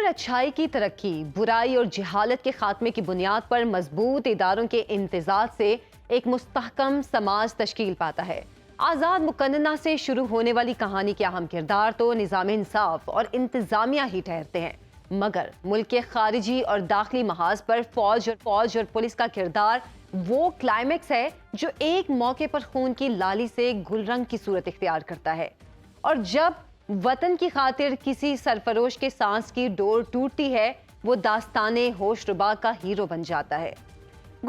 اچھائی کی ترقی، برائی اور جہالت کے خاتمے کی بنیاد پر مضبوط اداروں کے امتزاج سے ایک مستحکم سماج تشکیل پاتا ہے۔ آزاد مقننہ سے شروع ہونے والی کہانی کے اہم کردار تو نظام انصاف اور انتظامیہ ہی ٹھہرتے ہیں، مگر ملک کے خارجی اور داخلی محاذ پر فوج اور پولیس کا کردار وہ کلائمیکس ہے جو ایک موقع پر خون کی لالی سے گل رنگ کی صورت اختیار کرتا ہے، اور جب وطن کی خاطر کسی سرفروش کے سانس کی ڈور ٹوٹتی ہے، وہ داستان ہوش ربا کا ہیرو بن جاتا ہے۔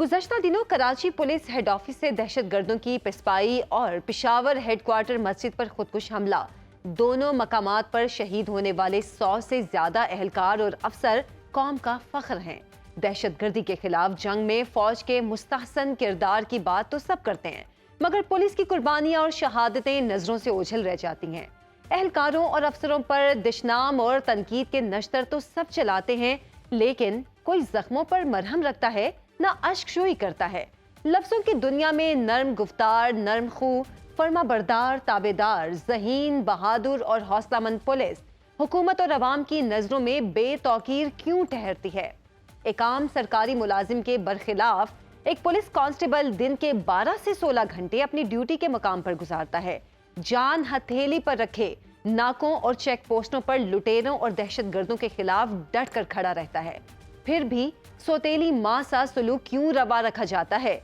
گزشتہ دنوں کراچی پولیس ہیڈ آفس سے دہشت گردوں کی پسپائی اور پشاور ہیڈ کوارٹر مسجد پر خودکش حملہ، دونوں مقامات پر شہید ہونے والے 100 سے زیادہ اہلکار اور افسر قوم کا فخر ہیں۔ دہشت گردی کے خلاف جنگ میں فوج کے مستحسن کردار کی بات تو سب کرتے ہیں، مگر پولیس کی قربانیاں اور شہادتیں نظروں سے اوجھل رہ جاتی ہیں۔ اہلکاروں اور افسروں پر دشنام اور تنقید کے نشتر تو سب چلاتے ہیں، لیکن کوئی زخموں پر مرہم رکھتا ہے، نہ اشک شوئی کرتا ہے۔ لفظوں کی دنیا میں نرم گفتار، نرم خو، فرما بردار، تابعدار، ذہین، بہادر اور حوصلہ مند پولیس حکومت اور عوام کی نظروں میں بے توقیر کیوں ٹھہرتی ہے؟ ایک عام سرکاری ملازم کے برخلاف ایک پولیس کانسٹیبل دن کے 12 سے 16 گھنٹے اپنی ڈیوٹی کے مقام پر گزارتا ہے، جان ہتھیلی پر رکھے ناکوں اور چیک پوسٹوں پر لٹیروں اور دہشت گردوں کے خلاف ڈٹ کر کھڑا رہتا ہے۔ پھر بھی سوتیلی ماں سا سلوک کیوں روا رکھا جاتا ہے؟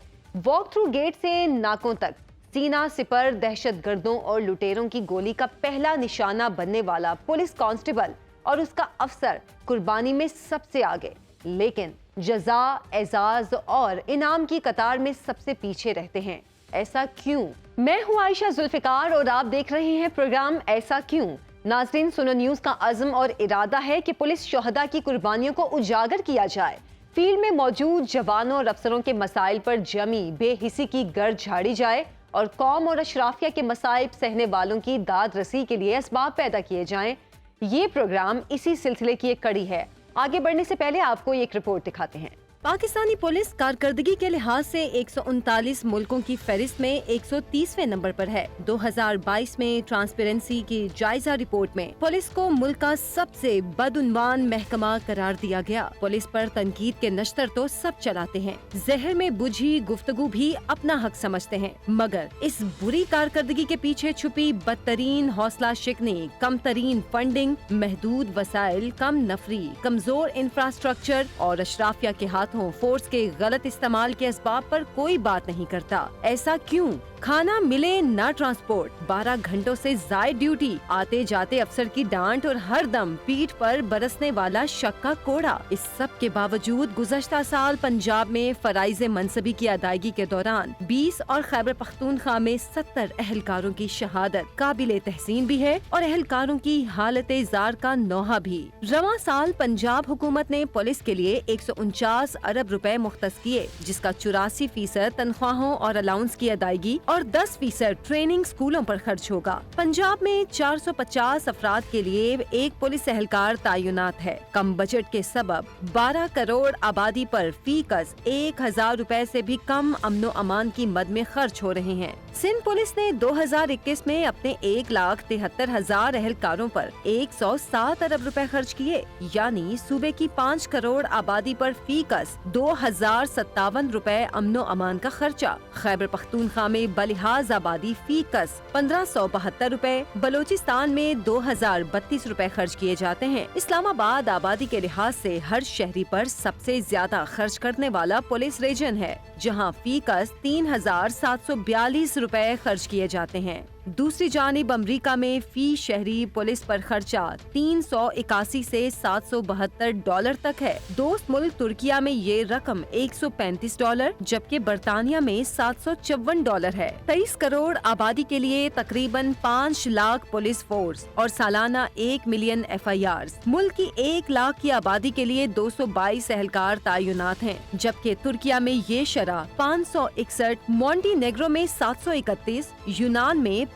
واک تھرو گیٹ سے ناکوں تک سینہ سپر دہشت گردوں اور لٹیروں کی گولی کا پہلا نشانہ بننے والا پولیس کانسٹیبل اور اس کا افسر قربانی میں سب سے آگے، لیکن جزا، اعزاز اور انعام کی قطار میں سب سے پیچھے رہتے ہیں۔ ایسا کیوں؟ میں ہوں عائشہ ذوالفقار اور آپ دیکھ رہے ہیں پروگرام ایسا کیوں۔ ناظرین، سنو نیوز کا عزم اور ارادہ ہے کہ پولیس شہداء کی قربانیوں کو اجاگر کیا جائے، فیلڈ میں موجود جوانوں اور افسروں کے مسائل پر جمی بے حسی کی گرد جھاڑی جائے اور قوم اور اشرافیہ کے مصائب سہنے والوں کی داد رسی کے لیے اسباب پیدا کیے جائیں۔ یہ پروگرام اسی سلسلے کی ایک کڑی ہے۔ آگے بڑھنے سے پہلے آپ کو ایک رپورٹ دکھاتے ہیں۔ پاکستانی پولیس کارکردگی کے لحاظ سے 139 ملکوں کی فہرست میں 130ویں نمبر پر ہے۔ 2022 میں ٹرانسپیرنسی کی جائزہ رپورٹ میں پولیس کو ملک کا سب سے بدعنوان محکمہ قرار دیا گیا۔ پولیس پر تنقید کے نشتر تو سب چلاتے ہیں، زہر میں بجھی گفتگو بھی اپنا حق سمجھتے ہیں، مگر اس بری کارکردگی کے پیچھے چھپی بدترین حوصلہ شکنی، کم ترین فنڈنگ، محدود وسائل، کم نفری، کمزور انفراسٹرکچر اور اشرافیہ کے ہاتھ فورس کے غلط استعمال کے اسباب پر کوئی بات نہیں کرتا۔ ایسا کیوں؟ کھانا ملے نہ ٹرانسپورٹ، 12 گھنٹوں سے زائد ڈیوٹی، آتے جاتے افسر کی ڈانٹ اور ہر دم پیٹھ پر برسنے والا شک کا کوڑا۔ اس سب کے باوجود گزشتہ سال پنجاب میں فرائض منصبی کی ادائیگی کے دوران 20 اور خیبر پختونخوا میں 70 اہلکاروں کی شہادت قابل تحسین بھی ہے اور اہلکاروں کی حالت زار کا نوحہ بھی۔ رواں سال پنجاب حکومت نے پولیس کے لیے 149 ارب روپے مختص کیے، جس کا 84% تنخواہوں اور الاؤنس کی ادائیگی اور 10% ٹریننگ سکولوں پر خرچ ہوگا۔ پنجاب میں 450 افراد کے لیے ایک پولیس اہلکار تعینات ہے۔ کم بجٹ کے سبب 12 کروڑ آبادی پر فی کس 1000 روپے سے بھی کم امن و امان کی مد میں خرچ ہو رہے ہیں۔ سندھ پولیس نے 2021 میں اپنے 1,73,000 اہلکاروں پر 107 ارب روپے خرچ کیے، یعنی صوبے کی 5 کروڑ آبادی پر فی کس 2057 روپے امن و امان کا خرچہ۔ خیبر پختونخوا میں بلحاظ آبادی فی کس 1572 روپے، بلوچستان میں 2032 روپے خرچ کیے جاتے ہیں۔ اسلام آباد آبادی کے لحاظ سے ہر شہری پر سب سے زیادہ خرچ کرنے والا پولیس ریجن ہے، جہاں فی کس 3742 روپے خرچ کیے جاتے ہیں۔ دوسری جانب امریکہ میں فی شہری پولیس پر خرچہ 381 سے $772 تک ہے۔ دوست ملک ترکیہ میں یہ رقم $135 جبکہ برطانیہ میں $754 ہے۔ 23 کروڑ آبادی کے لیے تقریباً 5 لاکھ پولیس فورس اور سالانہ 1 ملین FIRs۔ ملک کی 1 لاکھ کی آبادی کے لیے 222 اہلکار تعینات ہیں، جبکہ ترکیہ میں یہ شرح 561، مونٹی نیگرو میں 731، یونان میں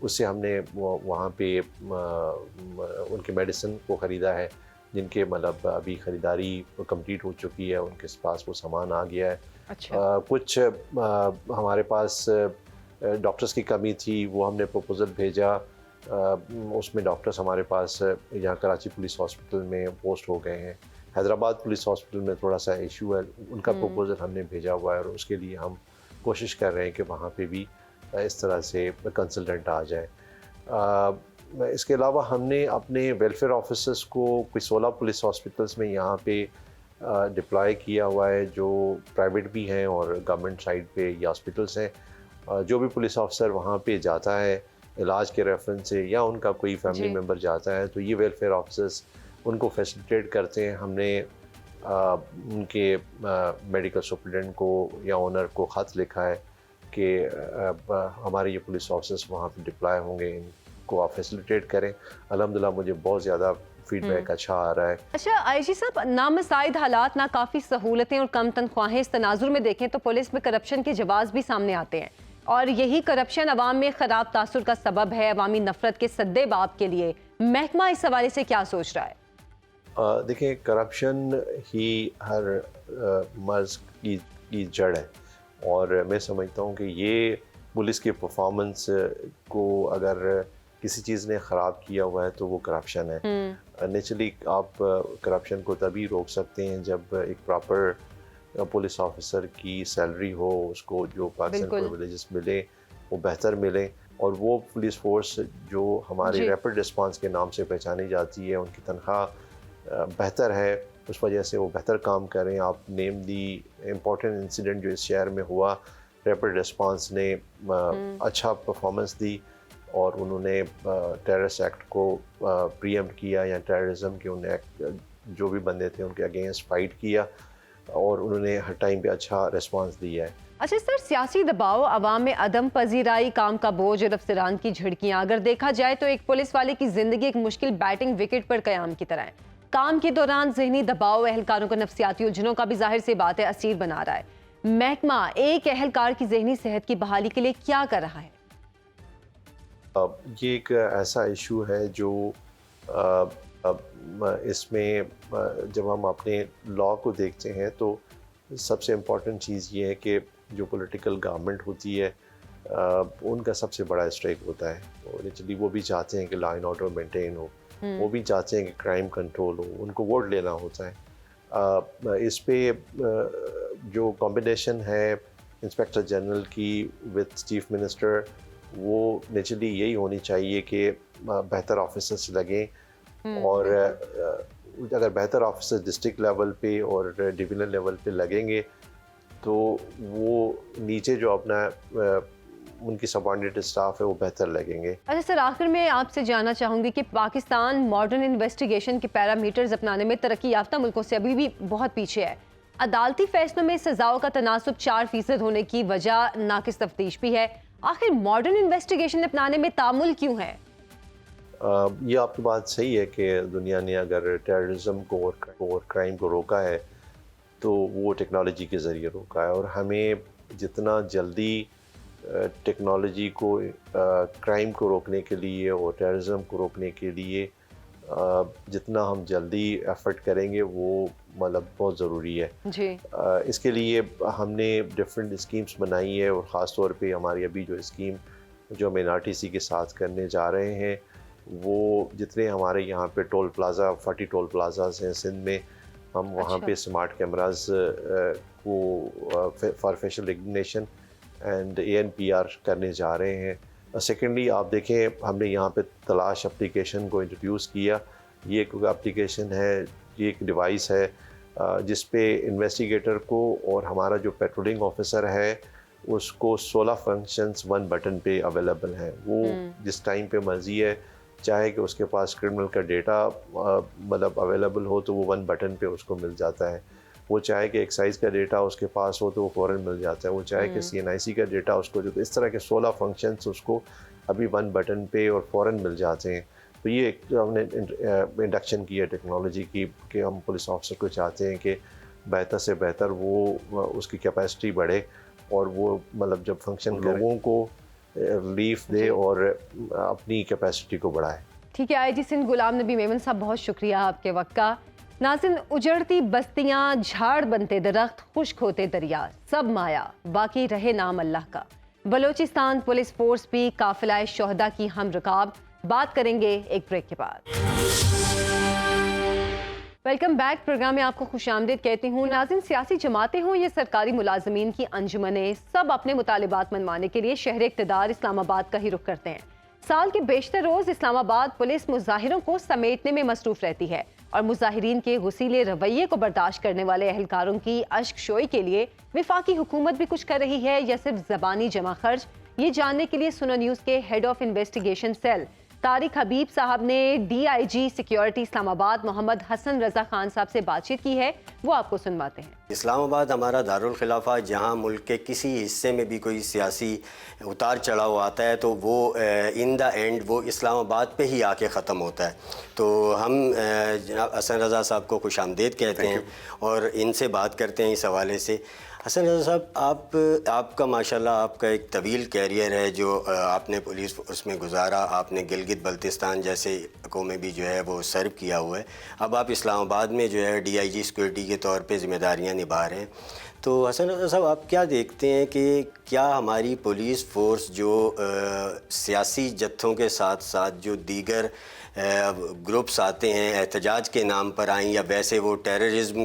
اس سے ہم نے وہاں پہ ان کے میڈیسن کو خریدا ہے، جن کے مطلب ابھی خریداری کمپلیٹ ہو چکی ہے، ان کے پاس وہ سامان آ گیا ہے۔ اچھا، کچھ ہمارے پاس ڈاکٹرز کی کمی تھی، وہ ہم نے پروپوزل بھیجا، اس میں ڈاکٹرز ہمارے پاس یہاں کراچی پولیس ہاسپٹل میں پوسٹ ہو گئے ہیں۔ حیدرآباد پولیس ہاسپٹل میں تھوڑا سا ایشو ہے، ان کا پروپوزل ہم نے بھیجا ہوا ہے، اور اس کے لیے ہم کوشش کر رہے ہیں کہ وہاں پہ بھی اس طرح سے کنسلٹنٹ آ جائے۔ اس کے علاوہ ہم نے اپنے ویلفیئر آفیسرز کو کوئی 16 پولیس ہاسپٹلس میں یہاں پہ ڈپلائی کیا ہوا ہے، جو پرائیویٹ بھی ہیں اور گورنمنٹ سائڈ پہ یہ ہاسپٹلس ہیں۔ جو بھی پولیس آفیسر وہاں پہ جاتا ہے علاج کے ریفرنس سے، یا ان کا کوئی فیملی ممبر جاتا ہے، تو یہ ویلفیئر آفیسرز ان کو فیسیلیٹیٹ کرتے ہیں۔ ہم نے ان کے میڈیکل سپرنٹینڈنٹ کو یا اونر کو خط لکھا ہے کہ ہمارے یہ پولیس آفیسرز وہاں پہ ڈپلائی ہوں گے، ان کو آپ فیسیلیٹیٹ کریں۔ الحمدللہ مجھے بہت زیادہ فیڈ بیک اچھا آ رہا ہے۔ اچھا آئی جی صاحب، نامساعد حالات، ناکافی سہولتیں اور کم تنخواہیں، اس تناظر میں دیکھیں تو پولیس میں کرپشن کے جواز بھی سامنے آتے ہیں، اور یہی کرپشن عوام میں خراب تاثر کا سبب ہے۔ عوامی نفرت کے سدے باب کے لیے محکمہ اس حوالے سے کیا سوچ رہا ہے؟ دیکھیں، کرپشن ہی ہر مرض کی جڑ ہے، اور میں سمجھتا ہوں کہ یہ پولیس کے پرفارمنس کو اگر کسی چیز نے خراب کیا ہوا ہے تو وہ کرپشن ہے۔ نیچرلی آپ کرپشن کو تبھی روک سکتے ہیں جب ایک پراپر پولیس آفیسر کی سیلری ہو، اس کو جو پاکستان پرویلیجز ملے وہ بہتر ملے، اور وہ پولیس فورس جو ہماری ریپڈ رسپانس کے نام سے پہچانی جاتی ہے، ان کی تنخواہ بہتر ہے، اس وجہ سے وہ بہتر کام کریں۔ آپ نیم دی امپورٹنٹ انسیڈنٹ جو اس شہر میں ہوا، ریپڈ رسپانس نے اچھا پرفارمنس دی، اور انہوں نے ٹیررسٹ ایکٹ کو پری ایمپٹ کیا، یا ٹیررزم کے انہیں جو بھی بندے تھے ان کے اگینسٹ فائٹ کیا، اور انہوں نے ہر ٹائم پہ اچھا رسپانس دیا ہے۔ اچھا سر، سیاسی دباؤ، عوام میں عدم پذیرائی، کام کا بوجھ اور افسران کی جھڑکیاں، اگر دیکھا جائے تو ایک پولیس والے کی زندگی ایک مشکل بیٹنگ وکٹ پر قیام کی طرح ہے۔ کام کے دوران ذہنی دباؤ اہلکاروں کو نفسیاتی الجھنوں کا بھی ظاہر سی بات ہے اسیر بنا رہا ہے۔ محکمہ ایک اہلکار کی ذہنی صحت کی بحالی کے لیے کیا کر رہا ہے؟ یہ ایک ایسا ایشو ہے جو اس میں جب ہم اپنے لا کو دیکھتے ہیں تو سب سے امپورٹنٹ چیز یہ ہے کہ جو پولیٹیکل گورنمنٹ ہوتی ہے ان کا سب سے بڑا اسٹریک ہوتا ہے، اور ایکچولی وہ بھی چاہتے ہیں کہ لا اینڈ آرڈر مینٹین ہو، وہ بھی چاہتے ہیں کہ کرائم کنٹرول ہو، ان کو ووٹ لینا ہوتا ہے۔ اس پہ جو کمبینیشن ہے انسپیکٹر جنرل کی وتھ چیف منسٹر، وہ نیچرلی یہی ہونی چاہیے کہ بہتر آفیسرس لگیں، اور اگر بہتر آفیسر ڈسٹرکٹ لیول پہ اور ڈویژنل لیول پہ لگیں گے تو وہ نیچے جو اپنا ان کی سبارڈینیٹ اسٹاف ہے وہ بہتر لگیں گے۔ اچھا سر، آخر میں آپ سے جاننا چاہوں گی کہ پاکستان ماڈرن انویسٹیگیشن کے پیرامیٹرز اپنانے میں ترقی یافتہ ملکوں سے ابھی بھی بہت پیچھے ہے۔ عدالتی فیصلوں میں سزاؤں کا تناسب 4% ہونے کی وجہ ناقص تفتیش بھی ہے۔ آخر ماڈرن انویسٹیگیشن اپنانے میں تعامل کیوں ہے؟ یہ آپ کی بات صحیح ہے کہ دنیا نے اگر ٹیررزم کو اور کرائم کو روکا ہے تو وہ ٹیکنالوجی کے ذریعے روکا ہے، اور ہمیں جتنا جلدی ٹیکنالوجی کو کرائم کو روکنے کے لیے اور ٹیررزم کو روکنے کے لیے جتنا ہم جلدی ایفرٹ کریں گے وہ مطلب بہت ضروری ہے۔ جی، اس کے لیے ہم نے ڈفرینٹ اسکیمز بنائی ہے، اور خاص طور پہ ہماری ابھی جو اسکیم جو ہم NRTC کے ساتھ کرنے جا رہے ہیں، وہ جتنے ہمارے یہاں پہ ٹول پلازا 40 ٹول پلازاز ہیں سندھ میں، ہم وہاں پہ سمارٹ کیمراز کو for facial recognition and ANPR کرنے جا رہے ہیں۔ سیکنڈلی آپ دیکھیں، ہم نے یہاں پہ تلاش اپلیکیشن کو انٹروڈیوس کیا۔ یہ ایک اپلیکیشن ہے، یہ ایک ڈیوائس ہے جس پہ انویسٹیگیٹر کو اور ہمارا جو پیٹرولنگ آفیسر ہے اس کو 16 فنکشنز 1 بٹن پہ اویلیبل ہیں۔ وہ جس ٹائم پہ مرضی ہے، چاہے کہ اس کے پاس کرمنل کا ڈیٹا مطلب اویلیبل ہو تو وہ 1 بٹن پہ اس کو مل جاتا ہے، وہ چاہے کہ ایکسائز کا ڈیٹا اس کے پاس ہو تو وہ فوراً مل جاتا ہے، وہ چاہے کہ CNIC کا ڈیٹا اس کو جو، اس طرح کے 16 فنکشنز اس کو ابھی 1 بٹن پہ اور فوراً مل جاتے ہیں۔ تو یہ ایک جو ہم نے انڈکشن کی ہے ٹیکنالوجی کی، کہ ہم پولیس آفیسر کو چاہتے ہیں کہ بہتر سے بہتر وہ اس کی کیپیسٹی بڑھے، اور وہ مطلب جب فنکشن لوگوں کو ریلیف دے اور اپنی کیپیسٹی کو بڑھائے. ٹھیک ہے, آئی جی سندھ غلام نبی میمن صاحب, بہت شکریہ آپ کے وقت کا. ناظرین, اجڑتی بستیاں, جھاڑ بنتے درخت, خشک ہوتے دریا, سب مایا, باقی رہے نام اللہ کا. بلوچستان پولیس فورس بھی قافلہ شہداء کی ہم رکاب. بات کریں گے ایک بریک کے بعد. Welcome back. پروگرام میں آپ کو خوش آمدید کہتی ہوں. ناظرین, سیاسی جماعتیں ہوں یا سرکاری ملازمین کی انجمنیں, سب اپنے مطالبات منوانے کے لیے شہر اقتدار اسلام آباد کا ہی رخ کرتے ہیں. سال کے بیشتر روز اسلام آباد پولیس مظاہروں کو سمیٹنے میں مصروف رہتی ہے اور مظاہرین کے غصیلے رویے کو برداشت کرنے والے اہلکاروں کی اشک شوئی کے لیے وفاقی حکومت بھی کچھ کر رہی ہے یا صرف زبانی جمع خرچ, یہ جاننے کے لیے سنو نیوز کے head of investigation cell Tariq Habib sahab نے ڈی آئی جی سیکیورٹی اسلام آباد محمد حسن رضا خان صاحب سے بات چیت کی ہے, وہ آپ کو سنواتے ہیں. اسلام آباد ہمارا دارالخلافہ, جہاں ملک کے کسی حصے میں بھی کوئی سیاسی اتار چڑھاؤ آتا ہے تو وہ ان دا اینڈ وہ اسلام آباد پہ ہی آ کے ختم ہوتا ہے. تو ہم جناب حسن رضا صاحب کو خوش آمدید کہتے ہیں اور ان سے بات کرتے ہیں اس حوالے سے. حسن رضا صاحب, آپ کا ماشاءاللہ آپ کا ایک طویل کیریئر ہے جو آپ نے پولیس اس میں گزارا. آپ نے گلگت بلتستان جیسے علاقوں میں بھی جو ہے وہ سرو کیا ہوا ہے. اب آپ اسلام آباد میں جو ہے ڈی آئی جی سیکورٹی کے طور پہ ذمہ داریاں نبھا رہے ہیں. تو حسن رضا صاحب, آپ کیا دیکھتے ہیں کہ کیا ہماری پولیس فورس جو سیاسی جتھوں کے ساتھ ساتھ جو دیگر گروپس آتے ہیں احتجاج کے نام پر آئیں, یا ویسے وہ ٹیررزم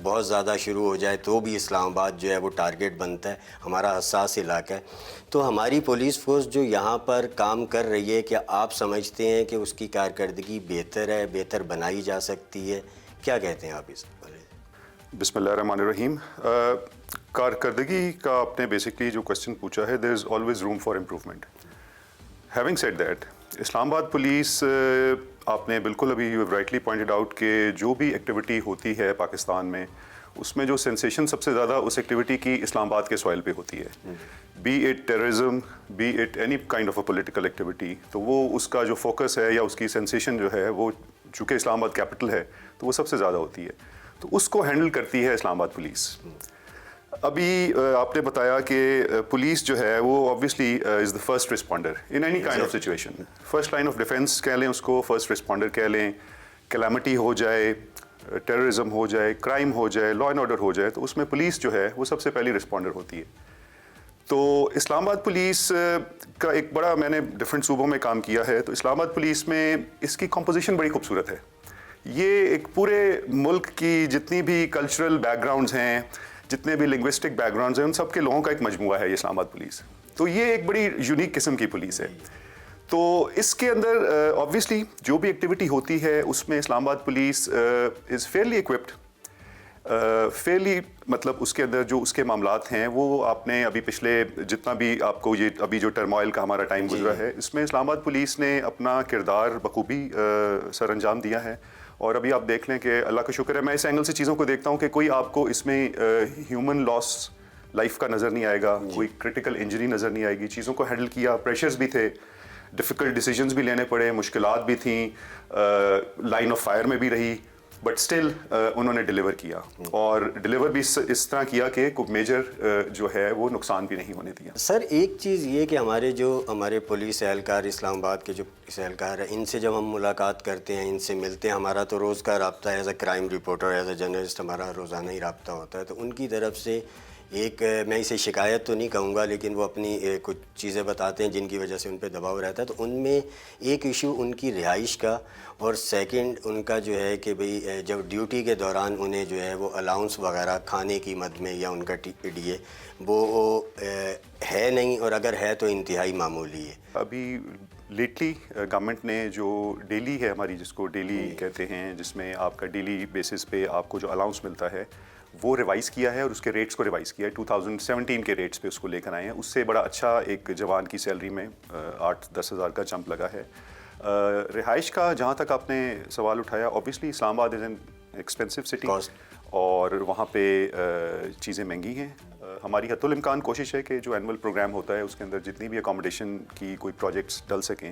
بہت زیادہ شروع ہو جائے تو بھی اسلام آباد جو ہے وہ ٹارگٹ بنتا ہے, ہمارا حساس علاقہ ہے, تو ہماری پولیس فورس جو یہاں پر کام کر رہی ہے, کیا آپ سمجھتے ہیں کہ اس کی کارکردگی بہتر ہے, بہتر بنائی جا سکتی ہے؟ کیا کہتے ہیں آپ اس بارے؟ بسم اللہ الرحمن الرحیم. کارکردگی کا آپ نے بیسکلی جو کوشچن پوچھا ہے, there is always room for improvement. Having said that, Islamabad police, آپ نے بالکل ابھی you have rightly pointed out کہ جو بھی ایکٹیویٹی ہوتی ہے پاکستان میں, اس میں جو سینسیشن سب سے زیادہ اس ایکٹیویٹی کی اسلام آباد کے سوائل پہ ہوتی ہے, be it terrorism, be it any kind of a political activity. تو وہ اس کا جو فوکس ہے یا اس کی سینسیشن جو ہے وہ, چونکہ اسلام آباد کیپٹل ہے تو وہ سب سے زیادہ ہوتی ہے, تو اس کو ہینڈل کرتی ہے اسلام آباد پولیس. ابھی آپ نے بتایا کہ پولیس جو ہے وہ obviously is the first responder in any kind of situation. First line of defence کہہ لیں اس کو, فرسٹ رسپونڈر کہہ لیں. کلیمٹی ہو جائے, ٹیررزم ہو جائے, کرائم ہو جائے, لا اینڈ آرڈر ہو جائے, تو اس میں پولیس جو ہے وہ سب سے پہلی رسپونڈر ہوتی ہے. تو اسلام آباد پولیس کا ایک بڑا, میں نے ڈفرینٹ صوبوں میں کام کیا ہے, تو اسلام آباد پولیس میں اس کی کمپوزیشن بڑی خوبصورت ہے. یہ ایک پورے ملک کی جتنی بھی کلچرل بیک گراؤنڈز ہیں, جتنے بھی لنگوسٹک بیک گراؤنڈز ہیں, ان سب کے لوگوں کا ایک مجموعہ ہے یہ اسلام آباد پولیس. تو یہ ایک بڑی یونیک قسم کی پولیس ہے. تو اس کے اندر آبویسلی جو بھی ایکٹیویٹی ہوتی ہے اس میں Islamabad police is fairly occupied, fairly, مطلب اس کے اندر جو اس کے معاملات ہیں وہ آپ نے ابھی پچھلے جتنا بھی آپ کو یہ ابھی جو ٹرموائل کا ہمارا ٹائم گزرا ہے, اس میں اسلام آباد پولیس نے اپنا کردار بخوبی سر انجام دیا ہے. اور ابھی آپ دیکھ لیں کہ اللہ کا شکر ہے, میں اس اینگل سے چیزوں کو دیکھتا ہوں کہ کوئی آپ کو اس میں ہیومن لاس لائف کا نظر نہیں آئے گا, کوئی کرٹیکل انجری نظر نہیں آئے گی. چیزوں کو ہینڈل کیا, پریشرز بھی تھے, ڈیفیکلٹ ڈیسیجنز بھی لینے پڑے, مشکلات بھی تھیں, لائن آف فائر میں بھی رہی, بٹ اسٹل انہوں نے ڈیلیور کیا, اور ڈیلیور بھی اس طرح کیا کہ کوئی میجر جو ہے وہ نقصان بھی نہیں ہونے دیا. سر ایک چیز یہ کہ ہمارے پولیس اہلکار اسلام آباد کے جو پولیس اہلکار ہیں, ان سے جب ہم ملاقات کرتے ہیں, ان سے ملتے ہیں, ہمارا تو روز کا رابطہ as a crime reporter, as a journalist ہمارا روزانہ ہی رابطہ ہوتا ہے, تو ان کی طرف سے ایک, میں اسے شکایت تو نہیں کہوں گا, لیکن وہ اپنی کچھ چیزیں بتاتے ہیں جن کی وجہ سے ان پہ دباؤ رہتا ہے. تو ان میں ایک ایشو ان کی رہائش کا, اور سیکنڈ ان کا جو ہے کہ بھئی جب ڈیوٹی کے دوران انہیں جو ہے وہ الاؤنس وغیرہ کھانے کی مد میں یا ان کا ٹی ڈی اے وہ ہے نہیں, اور اگر ہے تو انتہائی معمولی ہے. ابھی لیٹلی گورنمنٹ نے جو ڈیلی ہے ہماری, جس کو ڈیلی کہتے ہیں, جس میں آپ کا ڈیلی بیسس پہ آپ کو جو الاؤنس ملتا ہے وہ ریوائز کیا ہے, اور اس کے ریٹس کو ریوائز کیا ہے. 2017 کے ریٹس پہ اس کو لے کر آئے ہیں. اس سے بڑا اچھا ایک جوان کی سیلری میں 8-10 ہزار کا جمپ لگا ہے. رہائش کا جہاں تک آپ نے سوال اٹھایا, اوبیسلی اسلام آباد از این ایکسپینسو سٹی, اور وہاں پہ چیزیں مہنگی ہیں. ہماری حتی الامکان کوشش ہے کہ جو اینول پروگرام ہوتا ہے اس کے اندر جتنی بھی اکاموڈیشن کی کوئی پروجیکٹس ڈل سکیں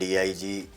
DIG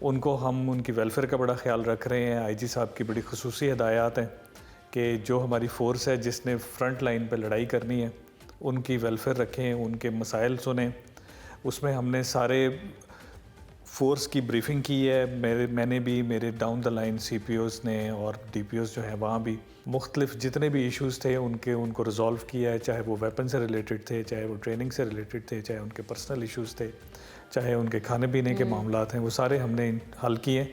ان کو ہم ان کی ویلفیئر کا بڑا خیال رکھ رہے ہیں. آئی جی صاحب کی بڑی خصوصی ہدایات ہیں کہ جو ہماری فورس ہے جس نے فرنٹ لائن پہ لڑائی کرنی ہے ان کی ویلفیئر رکھیں, ان کے مسائل سنیں. اس میں ہم نے سارے فورس کی بریفنگ کی ہے. میں نے بھی, میرے down the line C P Os نے اور ڈی پی اوز جو ہیں وہاں بھی مختلف جتنے بھی ایشوز تھے ان کو ریزالو کیا ہے, چاہے وہ ویپن سے ریلیٹڈ تھے, چاہے وہ ٹریننگ سے ریلیٹڈ تھے, چاہے ان کے پرسنل ایشوز تھے, چاہے ان کے کھانے پینے کے معاملات ہیں, وہ سارے ہم نے حل کیے.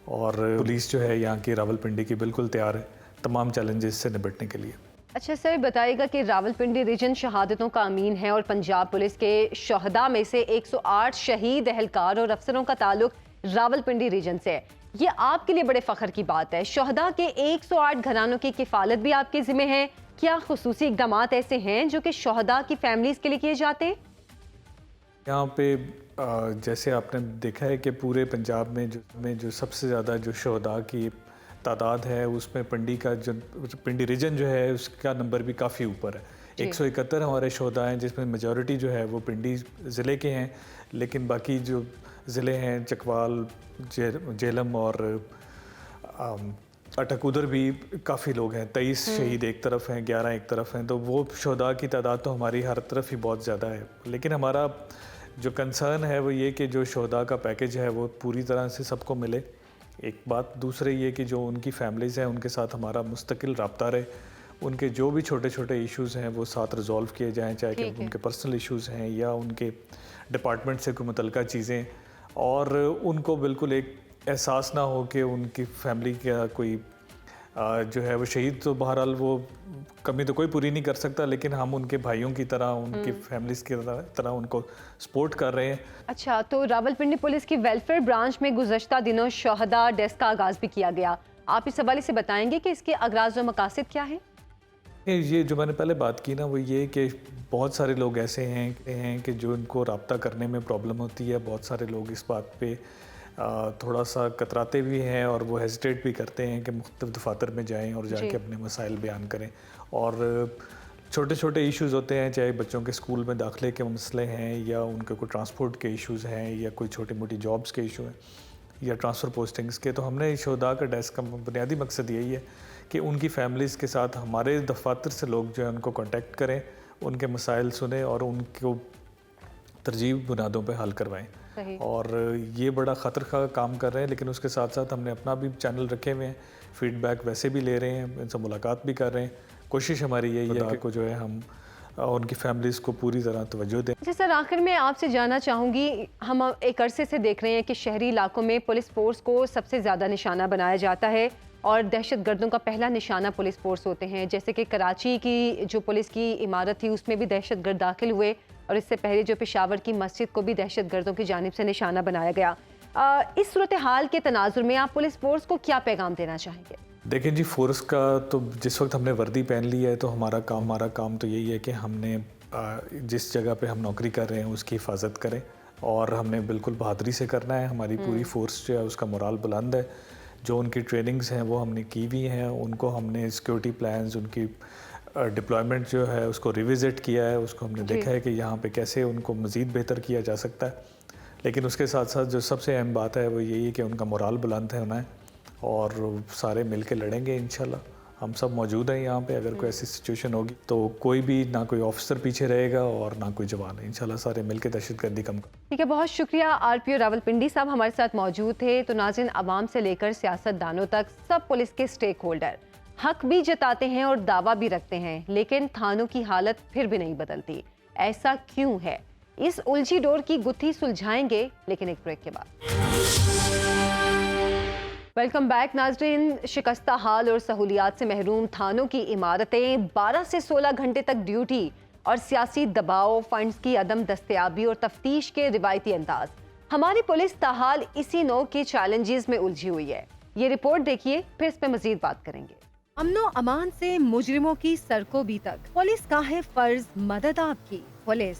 اور پولیس جو ہے یہاں کی راولپنڈی کی بالکل تیار ہے تمام چیلنجز سے نپٹنے کے لیے. اچھا سر, بتائیے گا کہ راولپنڈی ریجن شہادتوں کا امین ہے اور پنجاب پولیس کے شہداء میں سے 108 شہید اہلکار اور افسروں کا تعلق راولپنڈی ریجن سے ہے. یہ آپ کے لیے بڑے فخر کی بات ہے. شہداء کے 108 گھرانوں کی کفالت بھی آپ کے ذمہ ہے. کیا خصوصی اقدامات ایسے ہیں جو کہ شہداء کی فیملیز کے لیے کیے جاتے ہیں؟ یہاں پہ جیسے آپ نے دیکھا ہے کہ پورے پنجاب میں جو سب سے زیادہ جو شہداء کی تعداد ہے اس میں پنڈی ریجن جو ہے اس کا نمبر بھی کافی اوپر ہے. 171 ہمارے شہداء ہیں جس میں میجورٹی جو ہے وہ پنڈی ضلع کے ہیں, لیکن باقی جو ضلع ہیں چکوال, جہلم اور اٹک ادھر بھی کافی لوگ ہیں. 23 شہید ایک طرف ہیں, 11 ایک طرف ہیں, تو وہ شہداء کی تعداد تو ہماری ہر طرف ہی بہت زیادہ ہے. لیکن ہمارا جو کنسرن ہے وہ یہ کہ جو شہداء کا پیکج ہے وہ پوری طرح سے سب کو ملے. ایک بات دوسرے یہ کہ جو ان کی فیملیز ہیں ان کے ساتھ ہمارا مستقل رابطہ رہے, ان کے جو بھی چھوٹے چھوٹے ایشوز ہیں وہ ساتھ ریزالو کیے جائیں, چاہے کہ ان کے پرسنل ایشوز ہیں یا ان کے ڈپارٹمنٹ سے کوئی متعلقہ چیزیں, اور ان کو بالکل ایک احساس نہ ہو کہ ان کی فیملی کا کوئی جو ہے وہ شہید تو بہرحال وہ کمی تو کوئی پوری نہیں کر سکتا, لیکن ہم ان کے بھائیوں کی طرح, ان کی فیملیز کی طرح ان کو سپورٹ کر رہے ہیں. اچھا, تو راولپنڈی پولیس کی ویلفیئر برانچ میں گزشتہ دنوں شہداء ڈیسک کا آغاز بھی کیا گیا. آپ اس حوالے سے بتائیں گے کہ اس کے اغراض و مقاصد کیا ہیں؟ یہ جو میں نے پہلے بات کی نا وہ یہ کہ بہت سارے لوگ ایسے ہیں کہ جو ان کو رابطہ کرنے میں پرابلم ہوتی ہے. بہت سارے لوگ اس بات پہ تھوڑا سا کتراتے بھی ہیں اور وہ ہیزیٹیٹ بھی کرتے ہیں کہ مختلف دفاتر میں جائیں اور جا کے اپنے مسائل بیان کریں. اور چھوٹے چھوٹے ایشوز ہوتے ہیں, چاہے بچوں کے اسکول میں داخلے کے مسئلے ہیں یا ان کے کوئی ٹرانسپورٹ کے ایشوز ہیں یا کوئی چھوٹی موٹی جابس کے ایشو ہیں یا ٹرانسفر پوسٹنگز کے. تو ہم نے شہداء کا ڈیسک کا بنیادی مقصد یہی ہے کہ ان کی فیملیز کے ساتھ ہمارے دفاتر سے لوگ جو ہیں ان کو کانٹیکٹ کریں, ان کے مسائل سنیں اور ان کو ترجیح بنیادوں پہ حل کروائیں. اور یہ بڑا خطر کا کام کر رہے ہیں, لیکن اس کے ساتھ ساتھ ہم نے اپنا بھی چینل رکھے ہوئے ہیں, فیڈ بیک ویسے بھی لے رہے ہیں, ان سے ملاقات بھی کر رہے ہیں. کوشش ہماری یہی ہے کہ جو ہے ہم ان کی فیملیز کو پوری طرح توجہ دیں. جی سر, آخر میں آپ سے جاننا چاہوں گی, ہم ایک عرصے سے دیکھ رہے ہیں کہ شہری علاقوں میں پولیس فورس کو سب سے زیادہ نشانہ بنایا جاتا ہے اور دہشت گردوں کا پہلا نشانہ پولیس فورس ہوتے ہیں. جیسے کہ کراچی کی جو پولیس کی عمارت تھی اس میں بھی دہشت گرد داخل ہوئے, اور اس سے پہلے جو پشاور کی مسجد کو بھی دہشت گردوں کی جانب سے نشانہ بنایا گیا. اس صورتحال کے تناظر میں آپ پولیس فورس کو کیا پیغام دینا چاہیں گے؟ دیکھیں جی, فورس کا تو جس وقت ہم نے وردی پہن لی ہے تو ہمارا کام تو یہی ہے کہ ہم نے جس جگہ پہ ہم نوکری کر رہے ہیں اس کی حفاظت کریں, اور ہم نے بالکل بہادری سے کرنا ہے. ہماری پوری فورس جو ہے اس کا مورال بلند ہے. جو ان کی ٹریننگز ہیں وہ ہم نے کی ہوئی ہیں, ان کو ہم نے سیکورٹی پلانز, ان کی ڈپلائمنٹ جو ہے اس کو ریوزٹ کیا ہے, اس کو ہم نے دیکھا ہے کہ یہاں پہ کیسے ان کو مزید بہتر کیا جا سکتا ہے. لیکن اس کے ساتھ ساتھ جو سب سے اہم بات ہے وہ یہی ہے کہ ان کا مورال بلند ہونا ہے, اور سارے مل کے لڑیں گے انشاءاللہ. ہم سب موجود ہیں یہاں پہ, اگر کوئی ایسی سچویشن ہوگی تو کوئی بھی, نہ کوئی آفیسر پیچھے رہے گا اور نہ کوئی جوان. انشاءاللہ سارے مل کے دہشت گردی کم کریں. ٹھیک ہے, بہت شکریہ. آر پی او راولپنڈی صاحب ہمارے ساتھ موجود تھے. تو ناظرین, عوام سے لے کر سیاست دانوں تک سب پولیس کے سٹیک ہولڈر حق بھی جتاتے ہیں اور دعویٰ بھی رکھتے ہیں, لیکن تھانوں کی حالت پھر بھی نہیں بدلتی. ایسا کیوں ہے؟ اس الجھی ڈور کی گتھی سلجھائیں گے, لیکن ایک بریک کے بعد. ویلکم بیک ناظرین. شکستہ حال اور سہولیات سے محروم تھانوں کی عمارتیں, 12 سے 16 گھنٹے تک ڈیوٹی اور سیاسی دباؤ, فنڈز کی عدم دستیابی اور تفتیش کے روایتی انداز. ہماری پولیس تاحال اسی نوع کے چیلنجز میں الجھی ہوئی ہے. یہ رپورٹ دیکھیے, پھر اس پہ مزید بات کریں گے. امن و امان سے مجرموں کی سرکوبی تک پولیس کا ہے فرض مدد آپ کی. پولیس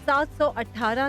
718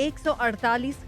148,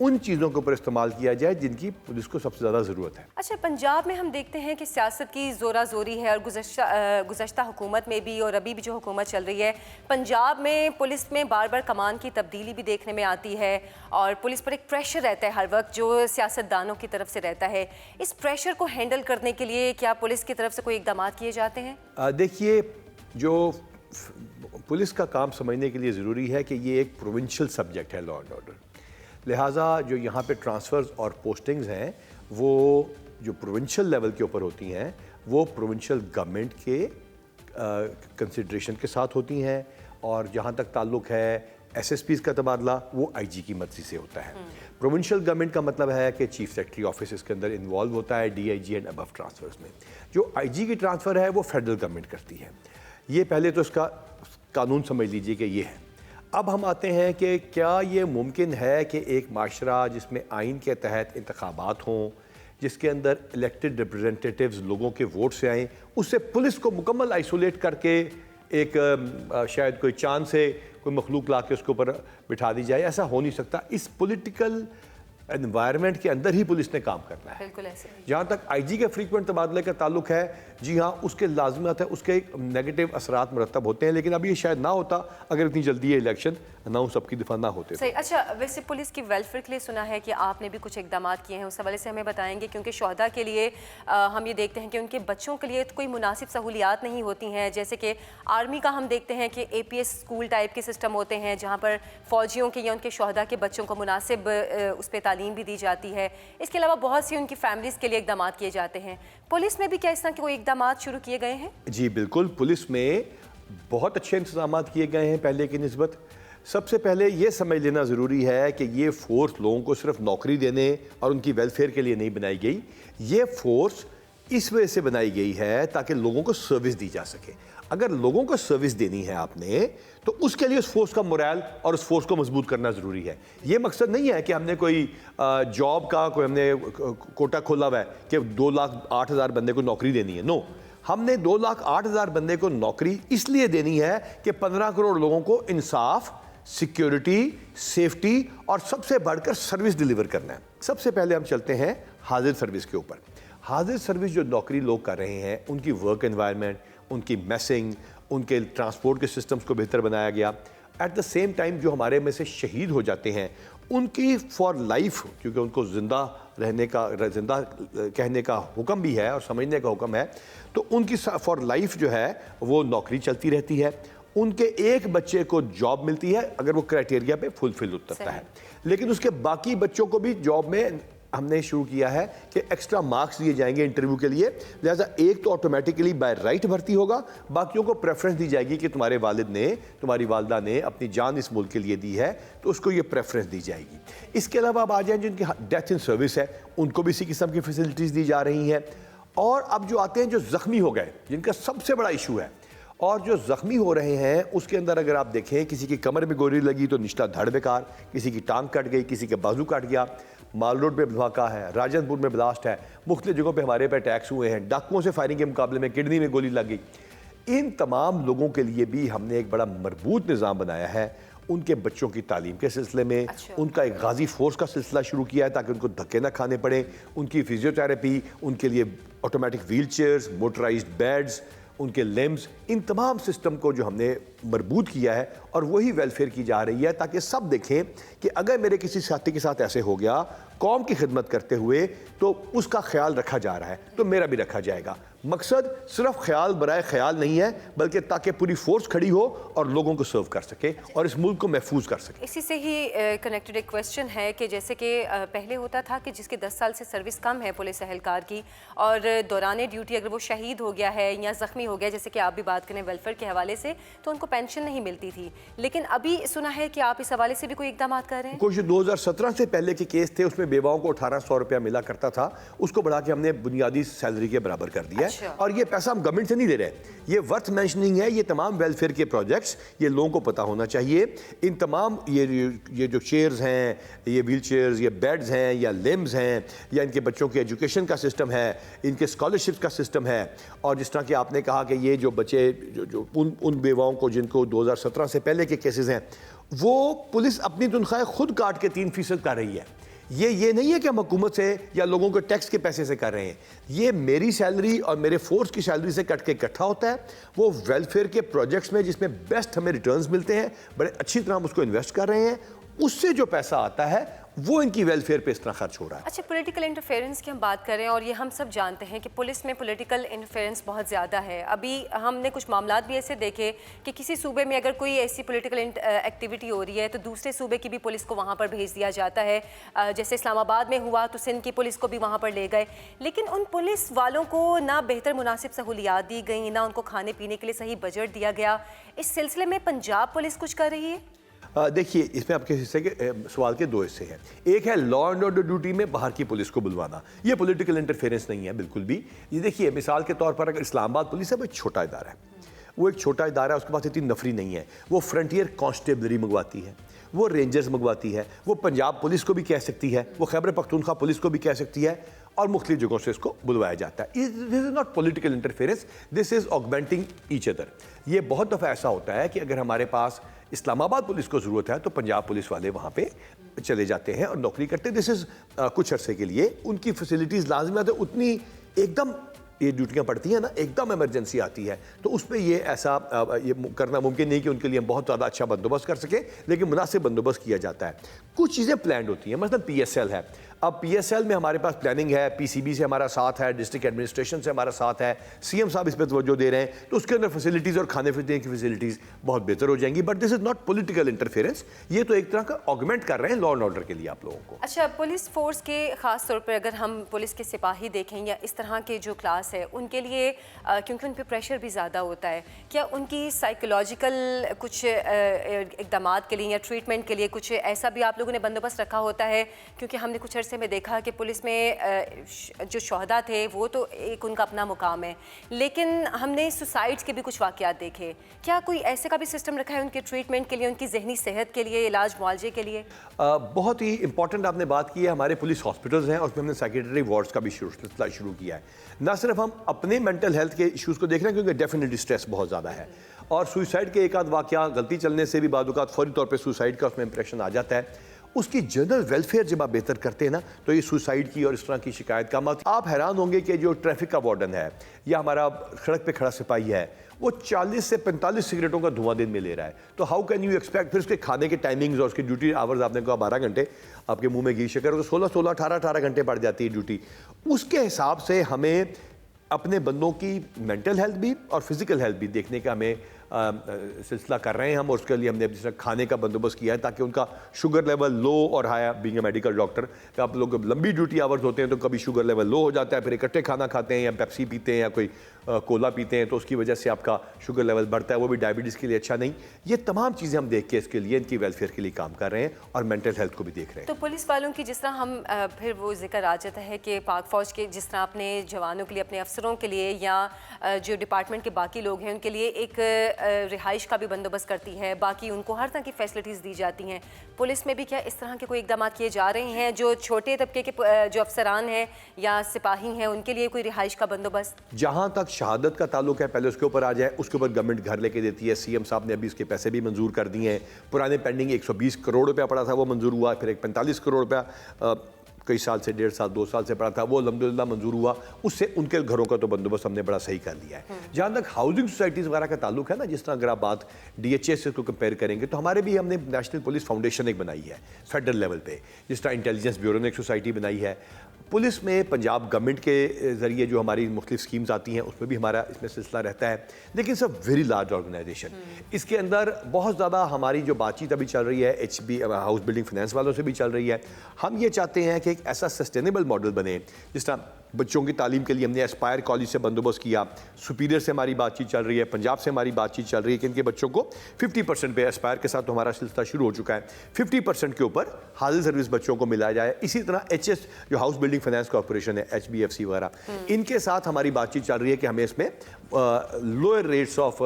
ان چیزوں کے اوپر استعمال کیا جائے جن کی پولیس کو سب سے زیادہ ضرورت ہے۔ اچھا، پنجاب میں ہم دیکھتے ہیں کہ سیاست کی زورا زوری ہے، اور گزشتہ حکومت میں بھی اور ابھی بھی جو حکومت چل رہی ہے پنجاب میں، پولیس میں بار بار کمان کی تبدیلی بھی دیکھنے میں آتی ہے، اور پولیس پر ایک پریشر رہتا ہے ہر وقت جو سیاستدانوں کی طرف سے رہتا ہے۔ اس پریشر کو ہینڈل کرنے کے لیے کیا پولیس کی طرف سے کوئی اقدامات کیے جاتے ہیں؟ دیکھیے، جو پولیس کا کام سمجھنے کے لیے ضروری ہے کہ یہ ایک پروونشل سبجیکٹ ہے، لا اینڈ آرڈر، لہٰذا جو یہاں پہ ٹرانسفرز اور پوسٹنگز ہیں وہ جو پروونشل لیول کے اوپر ہوتی ہیں وہ پروونشل گورنمنٹ کے کنسیڈریشن کے ساتھ ہوتی ہیں، اور جہاں تک تعلق ہے ایس ایس پیز کا تبادلہ وہ آئی جی کی مرضی سے ہوتا ہے۔ پروونشل گورنمنٹ کا مطلب ہے کہ چیف سیکرٹری آفس اس کے اندر انوالو ہوتا ہے ڈی آئی جی اینڈ ابو ٹرانسفرز میں۔ جو آئی جی کی ٹرانسفر ہے وہ فیڈرل گورنمنٹ کرتی ہے۔ یہ پہلے تو اس کا قانون سمجھ لیجئے کہ یہ ہے۔ اب ہم آتے ہیں کہ کیا یہ ممکن ہے کہ ایک معاشرہ جس میں آئین کے تحت انتخابات ہوں، جس کے اندر الیکٹڈ ریپرزنٹیٹیوز لوگوں کے ووٹ سے آئیں، اس سے پولیس کو مکمل آئسولیٹ کر کے ایک شاید کوئی چاند سے کوئی مخلوق لا کے اس کے اوپر بٹھا دی جائے؟ ایسا ہو نہیں سکتا۔ اس پولیٹیکل انوائرمنٹ کے اندر ہی پولیس نے کام کرنا ہے۔ بالکل ایسے ہی۔ جہاں تک آئی جی کے فریکوینٹ تبادلے کا تعلق ہے، جی ہاں، اس کے لازمات ہے، اس کے نیگیٹو اثرات مرتب ہوتے ہیں، لیکن اب یہ شاید نہ ہوتا اگر اتنی جلدی یہ الیکشن اناؤنس سب کی دفعہ نہ ہوتے۔ صحیح۔ اچھا، ویسے پولیس کی ویلفیئر کے لیے سنا ہے کہ آپ نے بھی کچھ اقدامات کیے ہیں، اس حوالے سے ہمیں بتائیں گے؟ کیونکہ شہداء کے لیے ہم یہ دیکھتے ہیں کہ ان کے بچوں کے لیے کوئی مناسب سہولیات نہیں ہوتی ہیں، جیسے کہ آرمی کا ہم دیکھتے ہیں کہ اے پی ایس اسکول ٹائپ کے سسٹم ہوتے ہیں جہاں پر فوجیوں کے یا ان کے شہداء کے بچوں کو مناسب اس پہ تعلیم بھی دی جاتی ہے۔ اس کے علاوہ بہت سی ان کی فیملیز کے لیے اقدامات کیے جاتے ہیں۔ پولیس میں بھی کیا اس طرح کے کوئی اقدامات شروع کیے گئے ہیں؟ جی بالکل، پولیس میں بہت اچھے انتظامات کیے گئے ہیں پہلے کی نسبت۔ سب سے پہلے یہ سمجھ لینا ضروری ہے کہ یہ فورس لوگوں کو صرف نوکری دینے اور ان کی ویلفیئر کے لیے نہیں بنائی گئی، یہ فورس اس وجہ سے بنائی گئی ہے تاکہ لوگوں کو سروس دی جا سکے۔ اگر لوگوں کو سروس دینی ہے آپ نے تو اس کے لیے اس فورس کا مورال اور اس فورس کو مضبوط کرنا ضروری ہے۔ یہ مقصد نہیں ہے کہ ہم نے کوئی جاب کا کوئی ہم نے کوٹا کھولا ہوا ہے کہ 2,08,000 بندے کو نوکری دینی ہے۔ نو، ہم نے 2,08,000 بندے کو نوکری اس لیے دینی ہے کہ 15 کروڑ لوگوں کو انصاف، سیکیورٹی، سیفٹی اور سب سے بڑھ کر سروس ڈیلیور کرنا ہے۔ سب سے پہلے ہم چلتے ہیں حاضر سروس کے اوپر۔ حاضر سروس جو نوکری لوگ کر رہے ہیں ان کی ورک انوائرمنٹ، ان کی میسنگ، ان کے ٹرانسپورٹ کے سسٹمز کو بہتر بنایا گیا۔ ایٹ دا سیم ٹائم جو ہمارے میں سے شہید ہو جاتے ہیں ان کی فار لائف، کیونکہ ان کو زندہ رہنے کا، زندہ کہنے کا حکم بھی ہے اور سمجھنے کا حکم ہے، تو ان کی فار لائف جو ہے وہ نوکری چلتی رہتی ہے۔ ان کے ایک بچے کو جاب ملتی ہے اگر وہ کرائٹیریا پہ فلفل اترتا ہے، لیکن اس کے باقی بچوں کو بھی جاب میں ہم نے شروع کیا ہے کہ ایکسٹرا مارکس دیے جائیں گے انٹرویو کے لیے، لہٰذا ایک تو آٹومیٹکلی بائی رائٹ بھرتی ہوگا، باقیوں کو پریفرنس دی جائے گی کہ تمہارے والد نے، تمہاری والدہ نے اپنی جان اس ملک کے لیے دی ہے تو اس کو یہ پریفرنس دی جائے گی۔ اس کے علاوہ اب آ جائیں جن کی ڈیتھ ان سروس ہے ان کو بھی اسی قسم کی فیسلٹیز دی جا رہی ہیں۔ اور اب جو آتے ہیں جو زخمی ہو گئے، جن کا سب سے بڑا ایشو ہے، اور جو زخمی ہو رہے ہیں اس کے اندر اگر آپ دیکھیں کسی کی کمر میں گولی لگی تو نچلا دھڑ بیکار، کسی کی ٹانگ کٹ گئی، کسی کے بازو کٹ گیا، مال روڈ پہ دھماکہ ہے، راجن پور میں بلاسٹ ہے، مختلف جگہوں پہ ہمارے پہ اٹیکس ہوئے ہیں، ڈاکوؤں سے فائرنگ کے مقابلے میں کڈنی میں گولی لگ گئی۔ ان تمام لوگوں کے لیے بھی ہم نے ایک بڑا مربوط نظام بنایا ہے۔ ان کے بچوں کی تعلیم کے سلسلے میں ان کا ایک غازی فورس کا سلسلہ شروع کیا ہے تاکہ ان کو دھکے نہ کھانے پڑیں، ان کی فزیو تھراپی، ان کے لیے آٹومیٹک ویل چیئرز، موٹرائزڈ بیڈز، ان کے لیمز، ان تمام سسٹم کو جو ہم نے مربوط کیا ہے اور وہی ویلفیئر کی جا رہی ہے تاکہ سب دیکھیں کہ اگر میرے کسی ساتھی کے ساتھ ایسے ہو گیا قوم کی خدمت کرتے ہوئے تو اس کا خیال رکھا جا رہا ہے تو میرا بھی رکھا جائے گا۔ مقصد صرف خیال برائے خیال نہیں ہے بلکہ تاکہ پوری فورس کھڑی ہو اور لوگوں کو سرو کر سکے اور اس ملک کو محفوظ کر سکے۔ اسی سے ہی کنیکٹڈ ایک کویسچن ہے کہ جیسے کہ پہلے ہوتا تھا کہ جس کے 10 سال سے سروس کم ہے پولیس اہلکار کی اور دوران ڈیوٹی اگر وہ شہید ہو گیا ہے یا زخمی ہو گیا، جیسے کہ آپ بھی بات کریں ویلفیئر کے حوالے سے، تو ان کو پینشن نہیں ملتی تھی، لیکن ابھی سنا ہے کہ آپ اس حوالے سے بھی کوئی اقدامات کر رہے ہیں؟ کچھ 2017 سے پہلے کے کیس تھے، اس میں بیواؤں کو 1800 روپیہ ملا کرتا تھا، اس کو بڑھا کے ہم نے بنیادی سیلری کے برابر کر دیا ہے۔ اور یہ پیسہ ہم گورنمنٹ سے نہیں لے رہے، یہ ورتھ مینشننگ ہے، یہ تمام ویلفیئر کے پروجیکٹس یہ لوگوں کو پتہ ہونا چاہیے۔ ان تمام یہ جو چیئرز ہیں، یہ ویل چیئرز، یہ بیڈز ہیں یا لیمز ہیں یا ان کے بچوں کے ایجوکیشن کا سسٹم ہے، ان کے اسکالرشپس کا سسٹم ہے، اور جس طرح کہ آپ نے کہا کہ یہ جو بچے جو ان بیواؤں کو جن کو 2017 سے پہلے کے کیسز ہیں وہ پولیس اپنی تنخواہ خود کاٹ کے 3% کر رہی ہے۔ یہ نہیں ہے کہ ہم حکومت سے یا لوگوں کے ٹیکس کے پیسے سے کر رہے ہیں. یہ میری سیلری اور میرے فورس کی سیلری سے کٹ کے اکٹھا ہوتا ہے. وہ ویلفیئر کے پروجیکٹس میں جس میں بیسٹ ہمیں ریٹرنز ملتے ہیں, بڑے اچھی طرح ہم اس کو انویسٹ کر رہے ہیں, اس سے جو پیسہ آتا ہے وہ ان کی ویلفیئر پہ اس طرح خرچ ہو رہا ہے. اچھا, پولیٹیکل انٹرفیئرنس کی ہم بات کر رہے ہیں اور یہ ہم سب جانتے ہیں کہ پولیس میں پولیٹیکل انٹرفیئرنس بہت زیادہ ہے. ابھی ہم نے کچھ معاملات بھی ایسے دیکھے کہ کسی صوبے میں اگر کوئی ایسی پولیٹیکل ایکٹیویٹی ہو رہی ہے تو دوسرے صوبے کی بھی پولیس کو وہاں پر بھیج دیا جاتا ہے. جیسے اسلام آباد میں ہوا تو سندھ کی پولیس کو بھی وہاں پر لے گئے, لیکن ان پولیس والوں کو نہ بہتر مناسب سہولیات دی گئیں, نہ ان کو کھانے پینے کے لیے صحیح بجٹ دیا گیا. اس سلسلے میں پنجاب پولیس کچھ کر رہی ہے؟ دیکھیے, اس میں آپ کے حصے کے سوال کے دو حصے ہیں. ایک ہے لا اینڈ آرڈر ڈیوٹی میں باہر کی پولیس کو بلوانا, یہ پولیٹیکل انٹرفیئرنس نہیں ہے بالکل بھی. یہ دیکھیے, مثال کے طور پر اگر اسلام آباد پولیس ہے وہ ایک چھوٹا ادارہ ہے, وہ ایک چھوٹا ادارہ ہے, اس کے پاس اتنی نفری نہیں ہے. وہ فرنٹیئر کانسٹیبلری منگواتی ہے, وہ رینجرز منگواتی ہے, وہ پنجاب پولیس کو بھی کہہ سکتی ہے, وہ خیبر پختونخوا پولیس کو بھی کہہ سکتی ہے, اور مختلف جگہوں سے اس کو بلوایا جاتا ہے. This is not political interference, this is augmenting each other. یہ بہت دفعہ ایسا ہوتا ہے کہ اگر ہمارے پاس اسلام آباد پولیس کو ضرورت ہے تو پنجاب پولیس والے وہاں پہ چلے جاتے ہیں اور نوکری کرتے ہیں. دس از کچھ عرصے کے لیے ان کی فیسلٹیز لازمات ہے, اتنی ایک دم یہ ڈیوٹیاں پڑتی ہیں نا, ایک دم ایمرجنسی آتی ہے تو اس پہ یہ ایسا یہ کرنا ممکن نہیں کہ ان کے لیے ہم بہت زیادہ اچھا بندوبست کر سکیں, لیکن مناسب بندوبست کیا جاتا ہے. کچھ چیزیں پلانڈ ہوتی ہیں, مثلا پی ایس ایل ہے. اب پی ایس ایل میں ہمارے پاس پلاننگ ہے, پی سی بی سے ہمارا ساتھ ہے, ڈسٹرکٹ ایڈمنسٹریشن سے ہمارا ساتھ ہے, سی ایم صاحب اس پہ توجہ دے رہے ہیں, تو اس کے اندر فیسلٹیز اور کھانے پینے کی فیسلٹیز بہت بہتر ہو جائیں گی. But this is not political interference, یہ تو ایک طرح کا آگمنٹ کر رہے ہیں لا اینڈ آرڈر کے لیے آپ لوگوں کو. اچھا, پولیس فورس کے خاص طور پر اگر ہم پولیس کے سپاہی دیکھیں یا اس طرح کے جو کلاس ہے ان کے لیے, کیونکہ ان پہ پریشر بھی زیادہ ہوتا ہے, کیا ان کی سائیکولوجیکل کچھ اقدامات کے لیے یا ٹریٹمنٹ کے لیے کچھ ایسا بھی آپ لوگوں نے بندوبست رکھا ہوتا ہے؟ کیونکہ ہم نے کچھ عرصے میں دیکھا کہ پولیس میں جو شہداء تھے وہ تو ایک ان کا اپنا مقام ہے, لیکن ہم نے سوسائڈس کے بھی کچھ واقعات دیکھے. کیا کوئی ایسے کا بھی سسٹم رکھا ہے ان کے ٹریٹمنٹ کے لیے, ان کی ذہنی صحت کے لیے, علاج معالجے کے لیے؟ بہت ہی امپورٹنٹ آپ نے بات کی ہے. ہمارے پولیس ہاسپٹلز ہیں اور اس میں ہم نے سائیکیٹری وارڈز کا بھی شروع کیا ہے. نہ صرف ہم اپنے مینٹل ہیلتھ کے ایشوز کو دیکھ رہے ہیں, کیونکہ ڈیفینیٹلی اسٹریس بہت زیادہ ہے, اور سوئسائڈ کے ایک آدھ واقعہ غلطی چلنے سے بھی بعض اوقات فوری طور پہ سوئسائڈ کا اس میں امپریشن آ جاتا ہے. اس کی جنرل ویلفیئر جب آپ بہتر کرتے ہیں نا تو یہ سوسائڈ کی اور اس طرح کی شکایت کم آتی ہے. آپ حیران ہوں گے کہ جو ٹریفک کا وارڈن ہے یا ہمارا سڑک پہ کھڑا سپاہی ہے, وہ 40 سے 45 سگریٹوں کا دھواں دن میں لے رہا ہے. تو ہاؤ کین یو ایکسپیکٹ, پھر اس کے کھانے کے ٹائمنگز اور اس کی ڈیوٹی آورز آپ نے کہا 12 گھنٹے, آپ کے منہ میں گھی شکر ہو تو 16 18 گھنٹے پڑ جاتی ہے ڈیوٹی. اس کے حساب سے ہمیں اپنے بندوں کی مینٹل ہیلتھ بھی اور فزیکل ہیلتھ بھی دیکھنے کا ہمیں سلسلہ کر رہے ہیں ہم, اور اس کے لیے ہم نے جس طرح کھانے کا بندوبست کیا ہے تاکہ ان کا شوگر لیول لو اور high. Being a medical doctor کہ آپ لوگ لمبی ڈیوٹی آورز ہوتے ہیں تو کبھی شوگر لیول لو ہو جاتا ہے, پھر اکٹھے کھانا کھاتے ہیں یا پیپسی پیتے ہیں یا کوئی کولا پیتے ہیں تو اس کی وجہ سے آپ کا شوگر لیول بڑھتا ہے, وہ بھی ڈائبٹیز کے لیے اچھا نہیں. یہ تمام چیزیں ہم دیکھ کے اس کے لیے ان کی ویلفیئر کے لیے کام کر رہے ہیں اور مینٹل ہیلتھ کو بھی دیکھ رہے ہیں. تو پولیس والوں کی جس طرح ہم پھر وہ ذکر آ جاتا ہے کہ پاک فوج کے جس طرح اپنے جوانوں کے لیے, اپنے افسروں کے لیے یا جو ڈپارٹمنٹ کے باقی لوگ ہیں ان کے لیے ایک رہائش کا بھی بندوبست کرتی ہے, باقی ان کو ہر طرح کی فیسلٹیز دی جاتی ہیں. پولیس میں بھی کیا اس طرح کے کوئی اقدامات کیے جا رہے ہیں جو چھوٹے طبقے کے جو افسران ہیں یا سپاہی ہیں ان کے لیے کوئی رہائش کا بندوبست؟ جہاں تک شہادت کا تعلق ہے پہلے اس کے اوپر آ جائے, اس کے اوپر گورنمنٹ گھر لے کے دیتی ہے. سی ایم صاحب نے ابھی اس کے پیسے بھی منظور کر دیے ہیں. پرانے پینڈنگ 120 کروڑ روپیہ پڑا تھا وہ منظور ہوا, پھر ایک 45 کروڑ روپیہ کئی سال سے 1.5 سال 2 سال سے پڑا تھا وہ الحمدللہ منظور ہوا. اس سے ان کے گھروں کا تو بندوبست ہم نے بڑا صحیح کر لیا ہے. جہاں تک ہاؤسنگ سوسائٹیز وغیرہ کا تعلق ہے نا, جس طرح اگر آپ بات ڈی ایچ ایس سے کو کمپیئر کریں گے تو ہمارے بھی ہم نے نیشنل پولیس فاؤنڈیشن ایک بنائی ہے فیڈرل لیول پہ, جس طرح انٹیلیجنس بیورو نے ایک سوسائٹی بنائی ہے. پولیس میں پنجاب گورنمنٹ کے ذریعے جو ہماری مختلف سکیمز آتی ہیں اس میں بھی ہمارا اس میں سلسلہ رہتا ہے, لیکن سب ویری لارج آرگنائزیشن. اس کے اندر بہت زیادہ ہماری جو بات چیت ابھی چل رہی ہے H B house building finance والوں سے بھی چل رہی ہے. ہم یہ چاہتے ہیں کہ ایک ایسا سسٹینیبل ماڈل بنے, جس طرح بچوں کی تعلیم کے لیے ہم نے اسپائر کالج سے بندوبست کیا, سپیریئر سے ہماری بات چیت چل رہی ہے, پنجاب سے ہماری بات چیت چل رہی ہے کہ ان کے بچوں کو 50% پہ اسپائر کے ساتھ ہمارا سلسلہ شروع ہو چکا ہے, 50% کے اوپر حاضر سروس بچوں کو ملایا جائے. اسی طرح ایچ ایس جو ہاؤس بلڈنگ فائنینس کارپوریشن ہے, ایچ بی ایف سی وغیرہ, ان کے ساتھ ہماری بات چیت چل رہی ہے کہ ہمیں اس میں لوئر ریٹس آف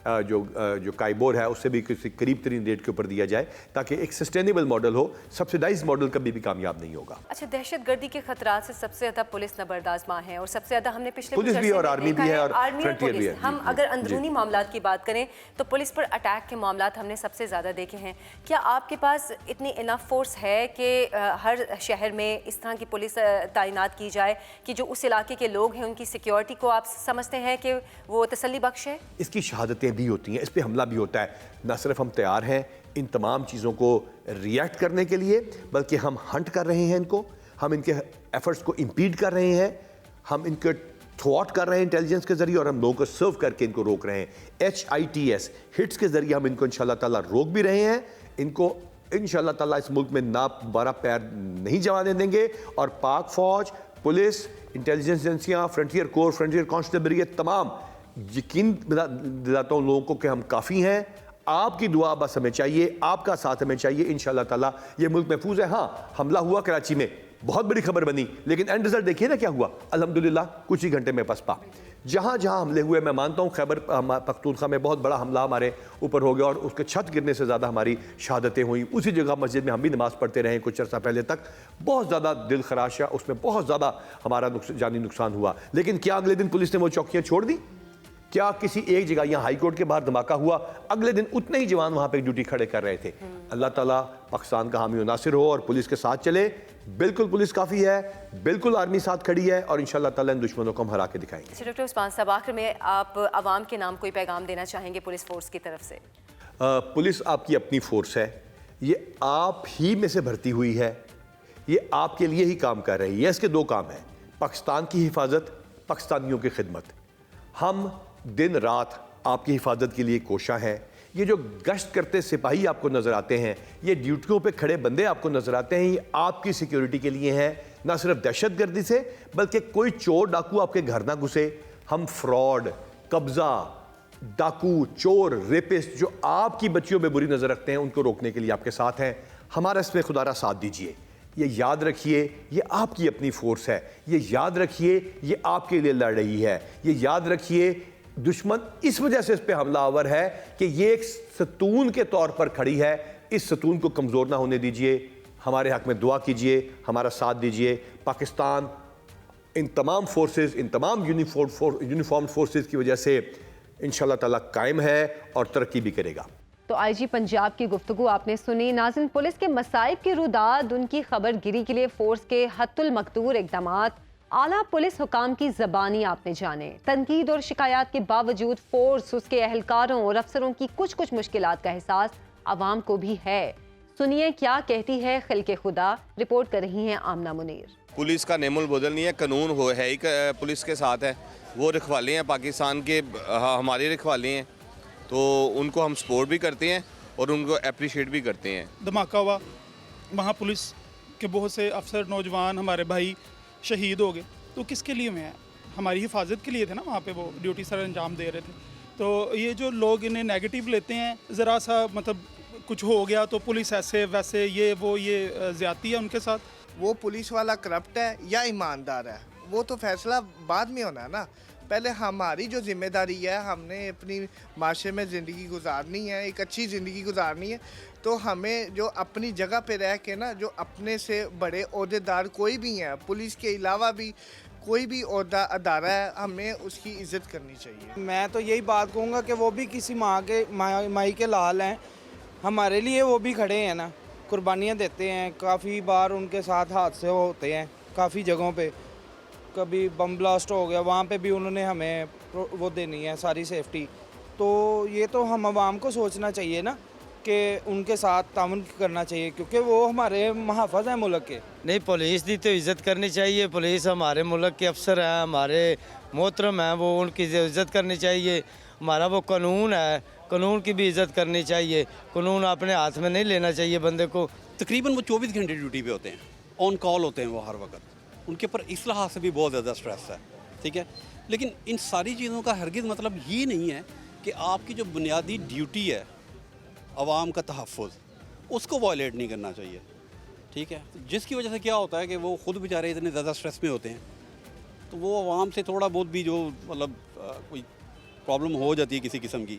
جو کائبور ہے اس سے بھی کسی قریب ترین ریٹ کے اوپر دیا جائے تاکہ ایک سسٹینیبل ماڈل ہو. سبسیڈائز ماڈل کبھی بھی کامیاب نہیں ہوگا. اچھا، دہشت گردی کے خطرات سے سب سے زیادہ پولیس نبرداز ماں ہے اور سب سے زیادہ ہم نے پچھلے پولیس بھی اور آرمی بھی ہے اور آرمی اور فرنٹیئر بھی ہے. پولیس. ہم اگر اندرونی معاملات کی بات کریں تو پولیس پر اٹیک کے معاملات ہم نے سب سے زیادہ دیکھے ہیں. کیا آپ کے پاس اتنی انف فورس ہے کہ ہر شہر میں اس طرح کی پولیس تعینات کی جائے کہ جو اس علاقے کے لوگ ہیں ان کی سیکیورٹی کو آپ سمجھتے ہیں کہ وہ تسلی بخش ہے؟ اس کی شہادتیں بھی ہوتی ہیں, اس پہ حملہ بھی ہوتا ہے. نہ صرف ہم تیار ہیں ان تمام چیزوں کو ریئیکٹ کرنے کے لیے, بلکہ ہم ہنٹ کر رہے ہیں ان کو, ہم ان کے ایفرٹس کو امپیڈ کر رہے ہیں, ہم ان کے تھواٹ کر رہے ہیں انٹیلیجنس کے ذریعے, اور ہم لوگوں کو سرو کر کے ان کو روک رہے ہیں. HITS ہٹس کے ذریعے ہم ان کو انشاءاللہ تعالیٰ روک بھی رہے ہیں. ان کو انشاءاللہ تعالیٰ اس ملک میں دوبارہ پیر نہیں جمانے دیں گے, اور پاک فوج, پولیس, انٹیلیجنس ایجنسیاں, فرنٹیئر کور, فرنٹیئر کانسٹیبلری, تمام یقین دلاتا ہوں لوگوں کو کہ ہم کافی ہیں. آپ کی دعا بس ہمیں چاہیے, آپ کا ساتھ ہمیں چاہیے. انشاءاللہ تعالیٰ یہ ملک محفوظ ہے. ہاں, حملہ ہوا کراچی میں, بہت بڑی خبر بنی, لیکن اینڈ رزلٹ دیکھیے نا کیا ہوا. الحمدللہ کچھ ہی گھنٹے میں پسپا. جہاں جہاں حملے ہوئے, میں مانتا ہوں خیبر پختونخوا میں بہت بڑا حملہ ہمارے اوپر ہو گیا اور اس کے چھت گرنے سے زیادہ ہماری شہادتیں ہوئیں. اسی جگہ مسجد میں ہم بھی نماز پڑھتے رہے کچھ عرصہ پہلے تک. بہت زیادہ دل خراش ہے, اس میں بہت زیادہ ہمارا جانی نقصان ہوا. لیکن کیا اگلے دن پولیس نے وہ چوکیاں چھوڑ دی؟ کیا کسی ایک جگہ یہاں ہائی کورٹ کے باہر دھماکہ ہوا, اگلے دن اتنے ہی جوان وہاں پہ ڈیوٹی کھڑے کر رہے تھے؟ اللہ تعالیٰ پاکستان کا حامی و ناصر ہو اور پولیس کے ساتھ چلے. بالکل پولیس کافی ہے, بالکل آرمی ساتھ کھڑی ہے, اور انشاءاللہ تعالیٰ ان دشمنوں کو ہم ہرا کے دکھائیں گے. ڈاکٹر عثمان صاحب, آخر میں آپ عوام کے نام کوئی پیغام دینا چاہیں گے پولیس فورس کی طرف سے؟ پولیس آپ کی اپنی فورس ہے, یہ آپ ہی میں سے بھرتی ہوئی ہے, یہ آپ کے لیے ہی کام کر رہی ہے. اس کے دو کام ہیں, پاکستان کی حفاظت, پاکستانیوں کی خدمت. ہم دن رات آپ کی حفاظت کے لیے کوشاں ہیں. یہ جو گشت کرتے سپاہی آپ کو نظر آتے ہیں, یہ ڈیوٹیوں پہ کھڑے بندے آپ کو نظر آتے ہیں, یہ آپ کی سیکیورٹی کے لیے ہیں, نہ صرف دہشت گردی سے, بلکہ کوئی چور ڈاکو آپ کے گھر نہ گھسے. ہم فراڈ, قبضہ, ڈاکو, چور, ریپسٹ جو آپ کی بچیوں پہ بری نظر رکھتے ہیں, ان کو روکنے کے لیے آپ کے ساتھ ہیں. ہمارا اس میں خدا را ساتھ دیجیے. یہ یاد رکھیے, یہ آپ کی اپنی فورس ہے. یہ یاد رکھیے, یہ آپ کے لیے لڑ رہی ہے. یہ یاد رکھیے, دشمن اس وجہ سے اس پہ حملہ آور ہے کہ یہ ایک ستون کے طور پر کھڑی ہے. اس ستون کو کمزور نہ ہونے دیجیے. ہمارے حق میں دعا کیجیے, ہمارا ساتھ دیجیے. پاکستان ان تمام فورسز, ان تمام یونیفارم فورسز کی وجہ سے انشاءاللہ تعالیٰ قائم ہے اور ترقی بھی کرے گا. تو آئی جی پنجاب کی گفتگو آپ نے سنی. ناظرین, پولیس کے مصائب کی روداد, ان کی خبر گیری کے لیے فورس کے حت المقدور اقدامات, اعلیٰ پولیس حکام کی زبانی آپ نے جانے. تنقید اور شکایات کے باوجود فورس, اس کے اہلکاروں اور افسروں کی کچھ مشکلات کا احساس عوام کو بھی ہے. سنیے کیا کہتی ہے خلق خدا. رپورٹ کر رہی ہیں آمنہ منیر. پولیس کا نعم البدل نہیں ہے, قانون ہے ہی پولیس کے ساتھ ہے. وہ رکھوالے ہیں پاکستان کے, ہمارے رکھوالے ہیں, تو ان کو ہم سپورٹ بھی کرتے ہیں اور ان کو اپریشیٹ بھی کرتے ہیں. دھماکہ ہوا, وہاں پولیس کے بہت سے افسر, نوجوان ہمارے بھائی شہید ہو گئے. تو کس کے لیے ہیں؟ ہماری حفاظت کے لیے تھے نا, وہاں پہ وہ ڈیوٹی سر انجام دے رہے تھے. تو یہ جو لوگ انہیں نیگیٹو لیتے ہیں, ذرا سا مطلب کچھ ہو گیا تو پولیس ایسے ویسے, یہ زیادتی ہے ان کے ساتھ. وہ پولیس والا کرپٹ ہے یا ایماندار ہے, وہ تو فیصلہ بعد میں ہونا ہے نا. پہلے ہماری جو ذمہ داری ہے, ہم نے اپنی معاشرے میں زندگی گزارنی ہے, ایک اچھی زندگی گزارنی ہے. تو ہمیں جو اپنی جگہ پہ رہ کے نا, جو اپنے سے بڑے عہدیدار کوئی بھی ہیں, پولیس کے علاوہ بھی کوئی بھی عہدہ ادارہ ہے, ہمیں اس کی عزت کرنی چاہیے. میں تو یہی بات کہوں گا کہ وہ بھی کسی مائی کے لال ہیں, ہمارے لیے وہ بھی کھڑے ہیں نا, قربانیاں دیتے ہیں. کافی بار ان کے ساتھ حادثے ہوتے ہیں کافی جگہوں پہ, کبھی بم بلاسٹ ہو گیا, وہاں پہ بھی انہوں نے ہمیں وہ دینی ہے ساری سیفٹی. تو یہ تو ہم عوام کو سوچنا چاہیے نا کہ ان کے ساتھ تعاون کرنا چاہیے, کیونکہ وہ ہمارے محافظ ہیں ملک کے. نہیں, پولیس دی تو عزت کرنی چاہیے. پولیس ہمارے ملک کے افسر ہیں, ہمارے محترم ہیں, وہ ان کی عزت کرنی چاہیے. ہمارا وہ قانون ہے, قانون کی بھی عزت کرنی چاہیے. قانون اپنے ہاتھ میں نہیں لینا چاہیے بندے کو. تقریباً وہ 24 گھنٹے ڈیوٹی پہ ہوتے ہیں, آن کال ہوتے ہیں وہ ہر وقت. ان کے اوپر اس لحاظ سے بھی بہت زیادہ سٹریس ہے, ٹھیک ہے. لیکن ان ساری چیزوں کا ہرگز مطلب یہ نہیں ہے کہ آپ کی جو بنیادی ڈیوٹی ہے عوام کا تحفظ, اس کو وائلیٹ نہیں کرنا چاہیے, ٹھیک ہے. جس کی وجہ سے کیا ہوتا ہے کہ وہ خود بیچارے اتنے زیادہ سٹریس میں ہوتے ہیں, تو وہ عوام سے تھوڑا بہت بھی جو مطلب کوئی پرابلم ہو جاتی ہے کسی قسم کی,